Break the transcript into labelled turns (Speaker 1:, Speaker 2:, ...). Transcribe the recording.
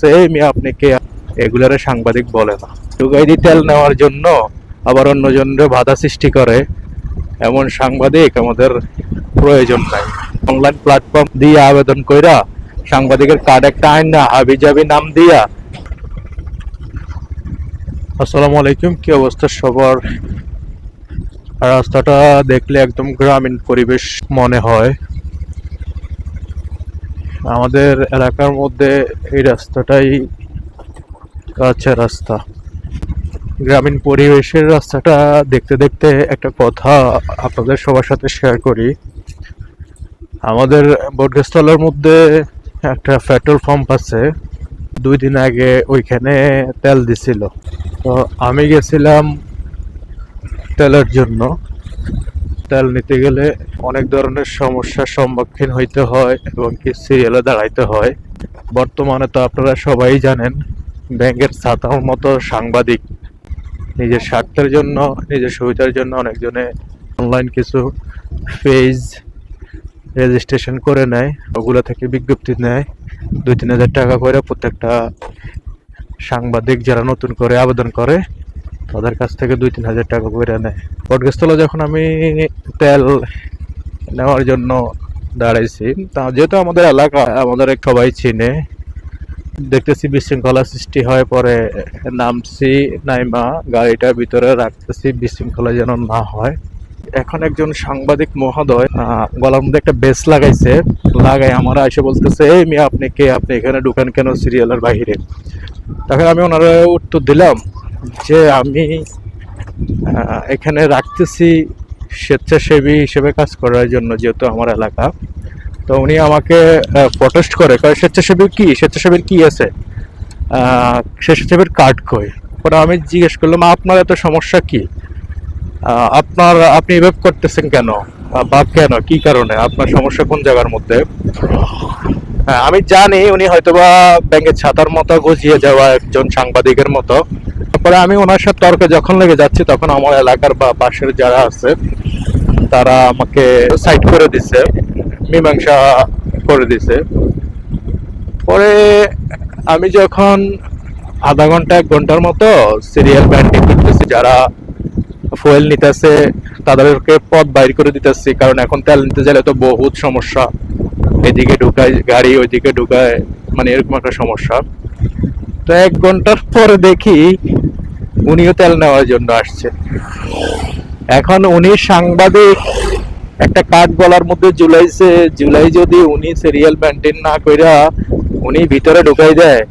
Speaker 1: বলতেছে, এই মিয়া আপনি কে? এগুলারে সাংবাদিক বলে না। ঢুকাইদি তেল নেওয়ার জন্য আবার অন্যজনের বাধা সৃষ্টি করে এমন সাংবাদিক আমাদের প্রয়োজন নাই। অনলাইন প্ল্যাটফর্ম দিয়ে আবেদন কইরা সাংবাদিকের কার্ড একটা আইন না হাবি জাবি নাম দিয়া। আসসালামু আলাইকুম, কি অবস্থা সবার? রাস্তাটা দেখলে একদম গ্রামীণ পরিবেশ মনে হয়। আমাদের এলাকার মধ্যে এই রাস্তাটাই কাঁচা রাস্তা। গ্রামীণ পরিবেশের রাস্তাটা দেখতে দেখতে একটা কথা আপনাদের সবার সাথে শেয়ার করি। আমাদের বটগাছতলার মধ্যে একটা পেট্রোল পাম্প আছে। 2 দিন আগে ওইখানে তেল দিছিল, তো আমি গেছিলাম তেলের জন্য। তেল নিতে গেলে অনেক ধরনের সমস্যার সম্মুখীন হইতে হয় এবং কি সিরিয়ালে দাঁড়াইতে হয়। বর্তমানে তো আপনারা সবাই জানেন, ব্যাংকের ছাতার মতো সাংবাদিক নিজের স্বার্থের জন্য, নিজের সুবিধার জন্য অনেকজনে অনলাইন কিছু পেজ রেজিস্ট্রেশন করে নেয়, ওগুলো থেকে বিজ্ঞপ্তি নেয় 2-3 হাজার টাকা করে প্রত্যেকটা সাংবাদিক যারা নতুন করে আবেদন করে তাদের কাছ থেকে 2-3 হাজার টাকা করে নেয়। বটগাছতলা যখন আমি তেল নেওয়ার জন্য দাঁড়াইছি, তা যেহেতু আমাদের এলাকা, আমাদের সবাই চিনে, দেখতেছি বিশৃঙ্খলা সৃষ্টি হয়। পরে নামছি, নাইমা গাড়িটার ভিতরে রাখতেছি বিশৃঙ্খলা যেন না হয়। এখন একজন সাংবাদিক মহোদয় গলার মধ্যে একটা বেস লাগাইছে, লাগাই আমার এসে বলতেছে, এই মিয়া আপনি কে? আপনি এখানে ঢুকান কেন সিরিয়ালের বাহিরে? তখন আমি ওনারা উত্তর দিলাম যে আমি এখানে রাখতেছি স্বেচ্ছাসেবী হিসেবে কাজ করার জন্য, যেহেতু আমার এলাকা। তো উনি আমাকে প্রটেস্ট করে, স্বেচ্ছাসেবী কি, স্বেচ্ছাসেবীর কি আছে, স্বেচ্ছাসেবীর কার্ড কই? পরে আমি জিজ্ঞেস করলাম, আপনার এত সমস্যা কি? আপনি এভাবে করতেছেন কেন, বা কেন, কি কারণে, আপনার সমস্যা কোন জায়গার মধ্যে? আমি জানি উনি হয়তোবা ব্যাংকের ছাতার মতো গজিয়ে যাওয়া একজন সাংবাদিকের মতো। তারপরে আমি ওনার সাথে তর্কে যখন লেগে যাচ্ছি, তখন আমার এলাকার বা পাশের যারা আছে তারা আমাকে সাইড করে দিছে, মীমাংসা করে দিছে। পরে আমি যখন আধা ঘন্টা 1 ঘন্টার মতো সিরিয়াল ব্যান্ডিং করতেছি, যারা ফুয়েল নিতেছে তাদেরকে পথ বাইর করে দিতেছি, কারণ এখন তেল নিতে গেলে তো বহুত সমস্যা, এদিকে ঢুকায় গাড়ি, ওইদিকে ঢুকায়, মানে এরকম একটা সমস্যা। তো 1 ঘন্টার পরে দেখি উনিও তেল নেওয়ার জন্য আসছে। এখন উনি সাংবাদিক, একটা কার্ড গলার মধ্যে ঝুলাই যদি উনি সিরিয়াল মেনটেন না কইরা উনি ভিতরে ঢুকাই দেয়,